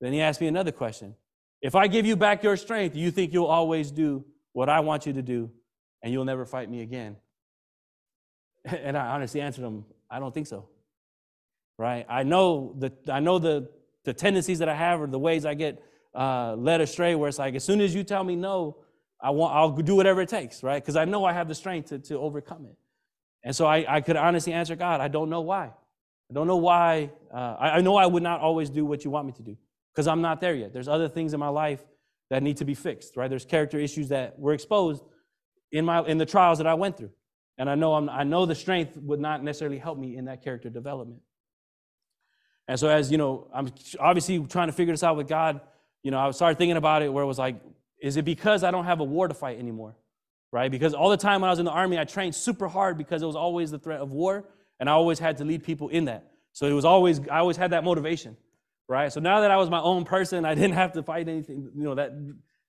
Then he asked me another question. If I give you back your strength, you think you'll always do what I want you to do and you'll never fight me again? And I honestly answered him, I don't think so. Right? I know the tendencies that I have, or the ways I get led astray, where it's like, as soon as you tell me no, I'll do whatever it takes, right? Because I know I have the strength to overcome it. And so I could honestly answer God, I don't know why. I don't know why. I know I would not always do what you want me to do, because I'm not there yet. There's other things in my life that need to be fixed, right? There's character issues that were exposed in the trials that I went through. And I know the strength would not necessarily help me in that character development. And so as, I'm obviously trying to figure this out with God, I started thinking about it where it was like, is it because I don't have a war to fight anymore, right? Because all the time when I was in the Army, I trained super hard because it was always the threat of war, and I always had to lead people in that. So I always had that motivation, right? So now that I was my own person, I didn't have to fight anything,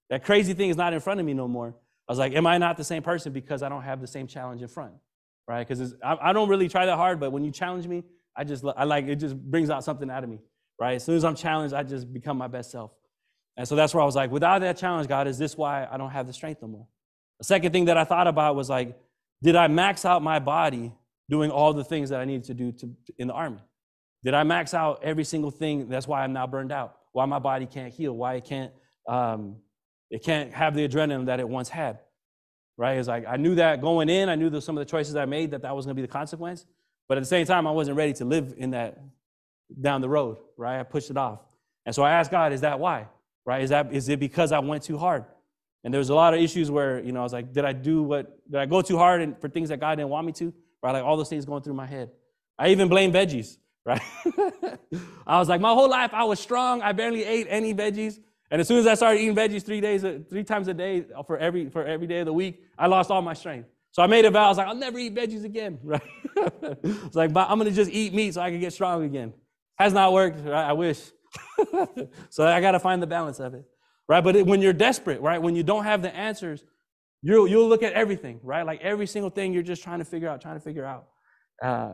that crazy thing is not in front of me no more. I was like, am I not the same person because I don't have the same challenge in front, right? Because I don't really try that hard, but when you challenge me, it just brings out something out of me, right? As soon as I'm challenged, I just become my best self. And so that's where I was like, without that challenge, God, is this why I don't have the strength no more? The second thing that I thought about was like, did I max out my body doing all the things that I needed to do in the Army? Did I max out every single thing? That's why I'm now burned out, why my body can't heal, why it can't have the adrenaline that it once had, right? It's like, I knew that going in, I knew some of the choices I made, that was going to be the consequence. But at the same time, I wasn't ready to live in that down the road, right? I pushed it off. And so I asked God, is that why, right? Is it because I went too hard? And there was a lot of issues where, I was like, did I go too hard for things that God didn't want me to, right? Like all those things going through my head. I even blamed veggies, right? I was like, my whole life I was strong. I barely ate any veggies. And as soon as I started eating veggies 3 times a day for every day of the week, I lost all my strength. So I made a vow. I was like, I'll never eat veggies again, right? It's like, I'm going to just eat meat so I can get strong again. Has not worked, right? I wish. So I got to find the balance of it, right? But when you're desperate, right? When you don't have the answers, you'll look at everything, right? Like every single thing you're just trying to figure out.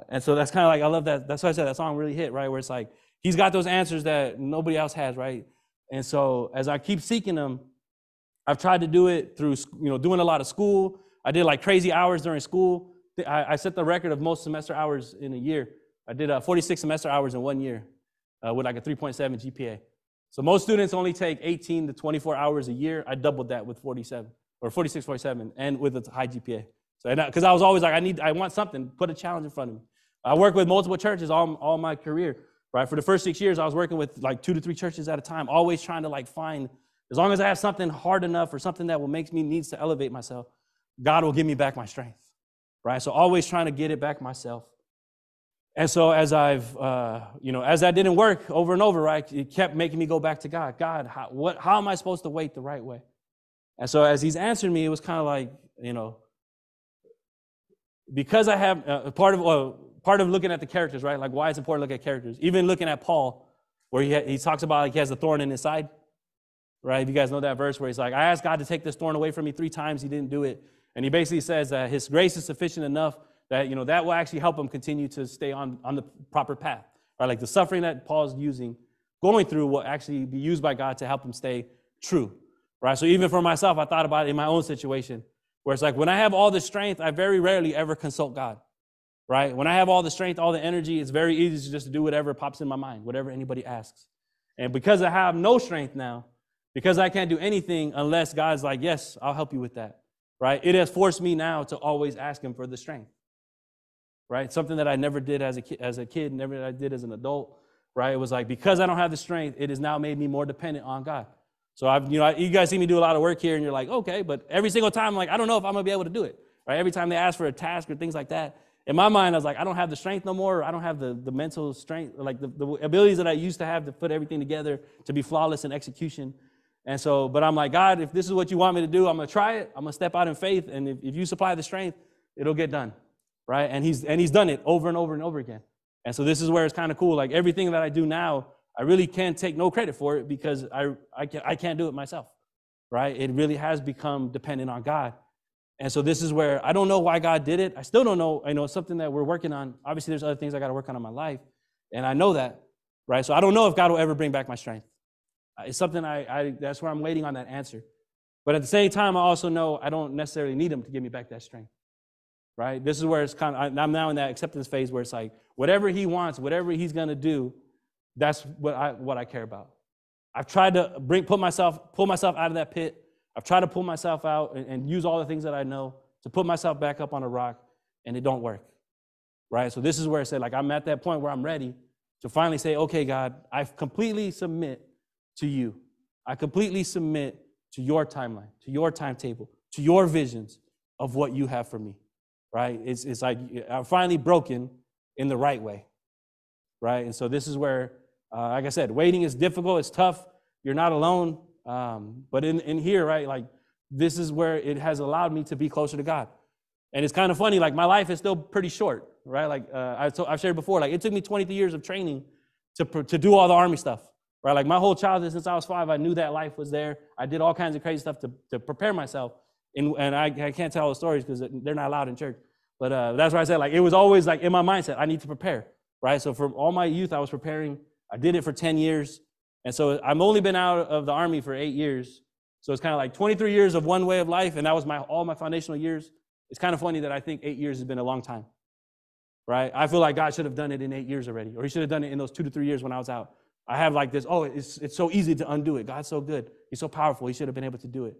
And so that's kind of like, I love that. That's why I said that song really hit, right? Where it's like, he's got those answers that nobody else has, right? And so as I keep seeking them, I've tried to do it through, doing a lot of school. I did like crazy hours during school. I set the record of most semester hours in a year. I did 46 semester hours in 1 year. with like a 3.7 GPA. So most students only take 18 to 24 hours a year. I doubled that with 47 or 46, 47, and with a high GPA. So because I was always like, I want something, put a challenge in front of me. I worked with multiple churches all my career, right? For the first 6 years, I was working with like 2 to 3 churches at a time, always trying to like find, as long as I have something hard enough or something that will make me needs to elevate myself, God will give me back my strength, right? So always trying to get it back myself. And so as as that didn't work over and over, right, it kept making me go back to God. God, how am I supposed to wait the right way? And so as he's answered me, it was kind of like, because I have part of looking at the characters, right? Like why it's important to look at characters. Even looking at Paul, where he talks about like he has a thorn in his side, right? If you guys know that verse where he's like, I asked God to take this thorn away from me 3 times, he didn't do it. And he basically says that his grace is sufficient enough that, that will actually help him continue to stay on the proper path, right? Like the suffering that Paul's going through will actually be used by God to help him stay true, right? So even for myself, I thought about it in my own situation, where it's like when I have all the strength, I very rarely ever consult God, right? When I have all the strength, all the energy, it's very easy to just do whatever pops in my mind, whatever anybody asks. And because I have no strength now, because I can't do anything unless God's like, yes, I'll help you with that, right? It has forced me now to always ask him for the strength, right? Something that I never did as a kid, never I did as an adult, right? It was like, because I don't have the strength, it has now made me more dependent on God. So you guys see me do a lot of work here and you're like, okay, but every single time I'm like, I don't know if I'm gonna be able to do it, right? Every time they ask for a task or things like that, in my mind, I was like, I don't have the strength no more. Or I don't have the mental strength, like the abilities that I used to have to put everything together to be flawless in execution. And so, but I'm like, God, if this is what you want me to do, I'm gonna try it. I'm gonna step out in faith. And if you supply the strength, it'll get done, right? And he's done it over and over and over again. And so this is where it's kind of cool. Like everything that I do now, I really can't take no credit for it because I can't do it myself, right? It really has become dependent on God. And so this is where I don't know why God did it. I still don't know. I know it's something that we're working on. Obviously, there's other things I got to work on in my life, and I know that, right? So I don't know if God will ever bring back my strength. It's something that's where I'm waiting on that answer. But at the same time, I also know I don't necessarily need him to give me back that strength, right? This is where it's I'm now in that acceptance phase where it's like whatever he wants, whatever he's going to do, that's what I care about. I've tried to pull myself out of that pit. I've tried to pull myself out and use all the things that I know to put myself back up on a rock, and it don't work, right? So this is where I say, like, I'm at that point where I'm ready to finally say, okay, God, I completely submit to you. I completely submit to your timeline, to your timetable, to your visions of what you have for me, right? It's like I'm finally broken in the right way, right? And so this is where, like I said, waiting is difficult. It's tough. You're not alone. But in here, right, like this is where it has allowed me to be closer to God. And it's kind of funny, like my life is still pretty short, right? Like I've shared before, like it took me 23 years of training to do all the Army stuff, right? Like my whole childhood since I was 5, I knew that life was there. I did all kinds of crazy stuff to prepare myself. And I can't tell all the stories because they're not allowed in church. But that's why I said, like, it was always like in my mindset, I need to prepare, right? So for all my youth, I was preparing. I did it for 10 years. And so I've only been out of the Army for 8 years. So it's kind of like 23 years of one way of life, and that was all my foundational years. It's kind of funny that I think 8 years has been a long time, right? I feel like God should have done it in 8 years already, or he should have done it in those 2 to 3 years when I was out. I have like this, it's so easy to undo it. God's so good. He's so powerful. He should have been able to do it.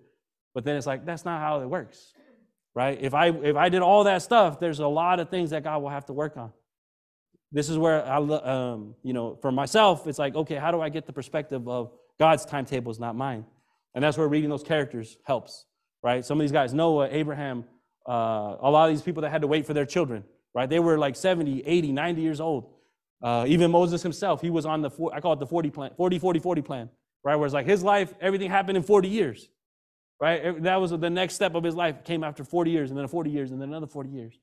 But then it's like, that's not how it works, right? If I did all that stuff, there's a lot of things that God will have to work on. This is where for myself, it's like, okay, how do I get the perspective of God's timetables, not mine? And that's where reading those characters helps, right? Some of these guys, Noah, Abraham, a lot of these people that had to wait for their children, right? They were like 70, 80, 90 years old. Even Moses himself, he was on I call it the 40 plan, right? Where it's like his life, everything happened in 40 years, right? That was the next step of his life, came after 40 years, and then 40 years, and then another 40 years.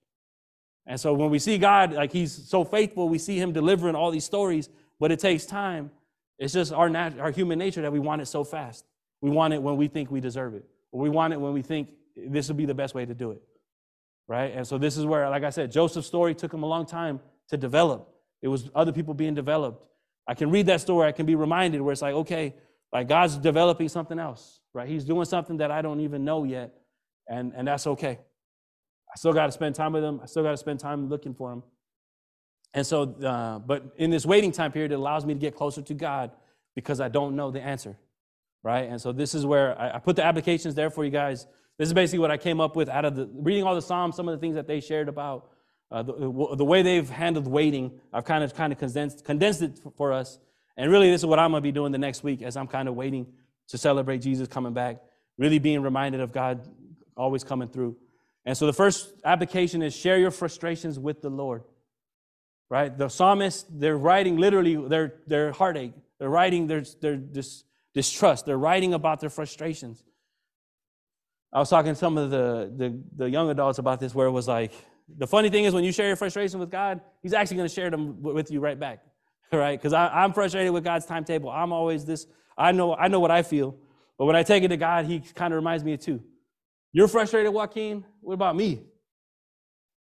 And so when we see God, like he's so faithful, we see him delivering all these stories, but it takes time. It's just our human nature that we want it so fast. We want it when we think we deserve it. Or we want it when we think this would be the best way to do it, right? And so this is where, like I said, Joseph's story took him a long time to develop. It was other people being developed. I can read that story. I can be reminded where it's like, okay, like God's developing something else, right? He's doing something that I don't even know yet, and that's okay. I still got to spend time with him. I still got to spend time looking for him. And so, but in this waiting time period, it allows me to get closer to God because I don't know the answer, right? And so this is where I put the applications there for you guys. This is basically what I came up with out of reading all the Psalms, some of the things that they shared about the way they've handled waiting. I've kind of condensed it for us. And really, this is what I'm going to be doing the next week as I'm kind of waiting to celebrate Jesus coming back, really being reminded of God always coming through. And so the first application is share your frustrations with the Lord, right? The psalmists, they're writing literally their heartache. They're writing their distrust. They're writing about their frustrations. I was talking to some of the young adults about this, where it was like, the funny thing is when you share your frustration with God, he's actually going to share them with you right back, right? Because I'm frustrated with God's timetable. I'm always this. I know what I feel. But when I take it to God, he kind of reminds me of too. You're frustrated, Joaquin? What about me?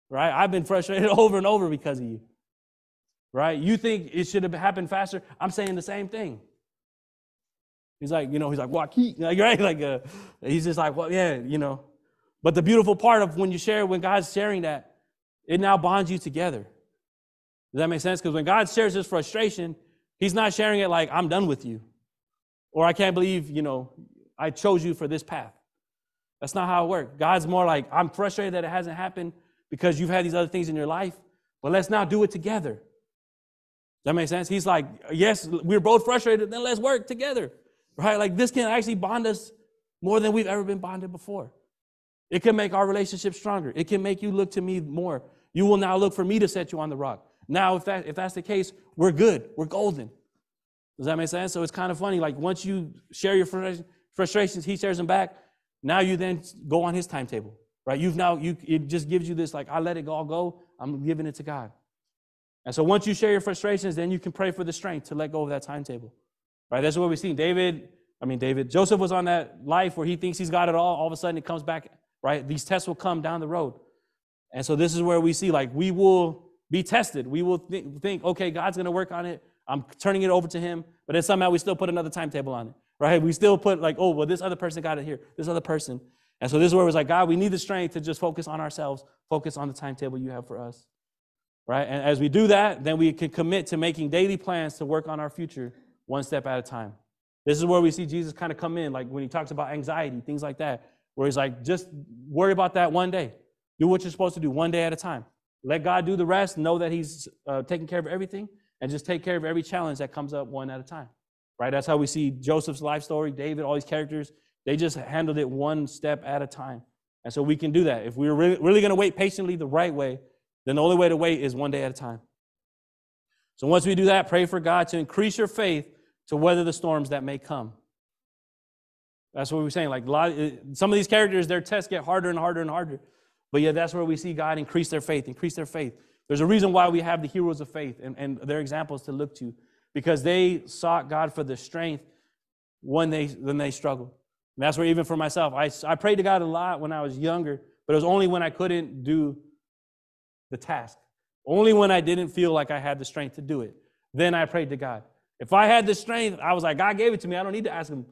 Right? I've been frustrated over and over because of you. Right? You think it should have happened faster? I'm saying the same thing. He's like, he's like, Joaquin, right? Like, he's just like, well, yeah, But the beautiful part of when God's sharing that, it now bonds you together. Does that make sense? Because when God shares his frustration, he's not sharing it like, I'm done with you. Or I can't believe, I chose you for this path. That's not how it works. God's more like, I'm frustrated that it hasn't happened because you've had these other things in your life, but let's now do it together. Does that make sense? He's like, yes, we're both frustrated, then let's work together. Right? Like, this can actually bond us more than we've ever been bonded before. It can make our relationship stronger. It can make you look to me more. You will now look for me to set you on the rock. Now, if that's the case, we're good. We're golden. Does that make sense? So it's kind of funny. Like, once you share your frustrations, he shares them back. Now you then go on his timetable, right? It just gives you this, like, I let it all go. I'm giving it to God. And so once you share your frustrations, then you can pray for the strength to let go of that timetable, right? That's what we've seen. Joseph was on that life where he thinks he's got it all. All of a sudden it comes back, right? These tests will come down the road. And so this is where we see, like, we will be tested. We will think, okay, God's going to work on it. I'm turning it over to him. But then somehow we still put another timetable on it, right? We still put like, oh, well, this other person got it here. This other person. And so this is where it was like, God, we need the strength to just focus on ourselves, focus on the timetable you have for us, right? And as we do that, then we can commit to making daily plans to work on our future one step at a time. This is where we see Jesus kind of come in, like when he talks about anxiety, things like that, where he's like, just worry about that one day. Do what you're supposed to do one day at a time. Let God do the rest. Know that he's taking care of everything, and just take care of every challenge that comes up one at a time, right? That's how we see Joseph's life story, David, all these characters. They just handled it one step at a time. And so we can do that. If we're really going to wait patiently the right way, then the only way to wait is one day at a time. So once we do that, pray for God to increase your faith to weather the storms that may come. That's what we're saying. Like, some of these characters, their tests get harder and harder and harder. But yeah, that's where we see God increase their faith. There's a reason why we have the heroes of faith and their examples to look to, because they sought God for the strength when they struggled. And that's where, even for myself, I prayed to God a lot when I was younger, but it was only when I couldn't do the task. Only when I didn't feel like I had the strength to do it. Then I prayed to God. If I had the strength, I was like, God gave it to me. I don't need to ask him.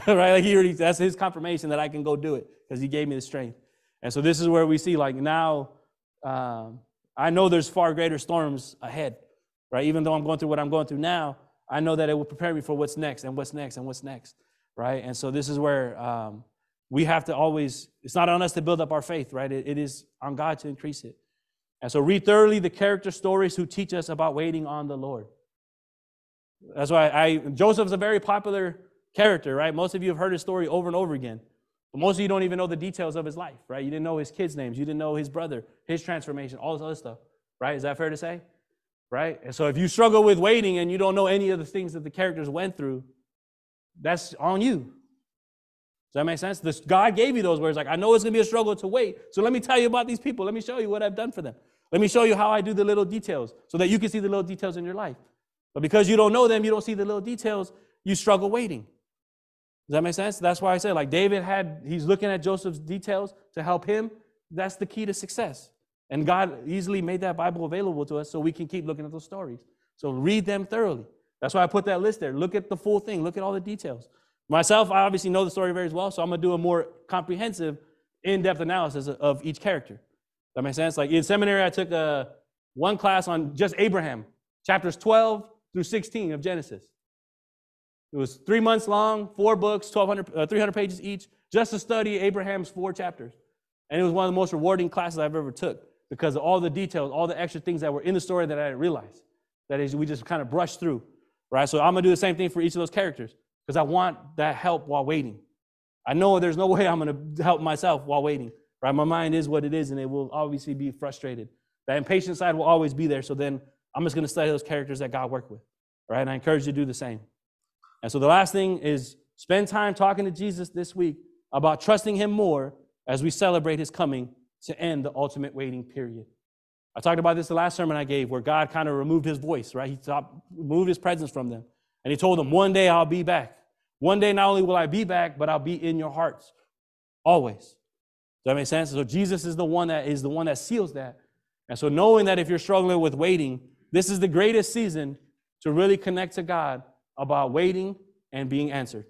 Right? Like, that's his confirmation that I can go do it because he gave me the strength. And so this is where we see, like, now I know there's far greater storms ahead, right? Even though I'm going through what I'm going through now, I know that it will prepare me for what's next and what's next and what's next, right? And so this is where we have to always, it's not on us to build up our faith, right? It is on God to increase it. And so read thoroughly the character stories who teach us about waiting on the Lord. That's why Joseph's a very popular character, right? Most of you have heard his story over and over again. But most of you don't even know the details of his life, right? You didn't know his kids' names. You didn't know his brother, his transformation, all this other stuff, right? Is that fair to say? Right? And so if you struggle with waiting and you don't know any of the things that the characters went through, that's on you. Does that make sense? God gave you those words. Like, I know it's going to be a struggle to wait, so let me tell you about these people. Let me show you what I've done for them. Let me show you how I do the little details so that you can see the little details in your life. But because you don't know them, you don't see the little details, you struggle waiting. Does that make sense? That's why I say, like, he's looking at Joseph's details to help him. That's the key to success. And God easily made that Bible available to us so we can keep looking at those stories. So read them thoroughly. That's why I put that list there. Look at the full thing. Look at all the details. Myself, I obviously know the story very well, so I'm going to do a more comprehensive, in-depth analysis of each character. That makes sense? Like, in seminary, I took one class on just Abraham, chapters 12 through 16 of Genesis. It was 3 months long, 4 books, 300 pages each, just to study Abraham's 4 chapters. And it was one of the most rewarding classes I've ever took because of all the details, all the extra things that were in the story that I didn't realize. That is, we just kind of brushed through, right? So I'm going to do the same thing for each of those characters because I want that help while waiting. I know there's no way I'm going to help myself while waiting, right? My mind is what it is, and it will obviously be frustrated. That impatient side will always be there, so then I'm just going to study those characters that God worked with, right? And I encourage you to do the same. And so the last thing is spend time talking to Jesus this week about trusting him more as we celebrate his coming to end the ultimate waiting period. I talked about this the last sermon I gave where God kind of removed his voice, right? He moved his presence from them. And he told them, one day I'll be back. One day not only will I be back, but I'll be in your hearts always. Does that make sense? So Jesus is the one that seals that. And so knowing that if you're struggling with waiting, this is the greatest season to really connect to God about waiting and being answered.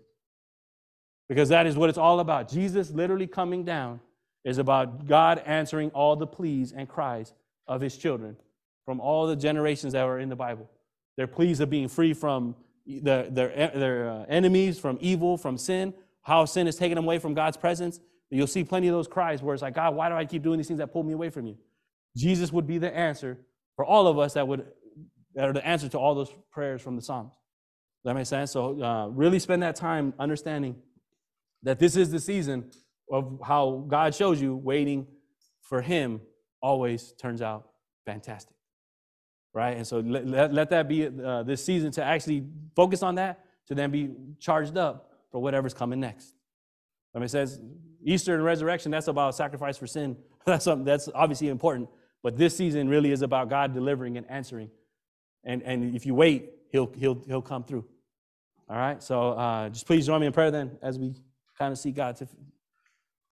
Because that is what it's all about. Jesus literally coming down is about God answering all the pleas and cries of his children from all the generations that were in the Bible. Their pleas of being free from their enemies, from evil, from sin, how sin has taken them away from God's presence. You'll see plenty of those cries where it's like, God, why do I keep doing these things that pull me away from you? Jesus would be the answer for all of us that are the answer to all those prayers from the Psalms. Does that make sense? So really spend that time understanding that this is the season of how God shows you waiting for him always turns out fantastic, right? And so let that be this season to actually focus on that, to then be charged up for whatever's coming next. I mean, it says Easter and resurrection, that's about sacrifice for sin. That's something that's obviously important, but this season really is about God delivering and answering. And if you wait, he'll come through. All right, so just please join me in prayer then as we kind of seek God to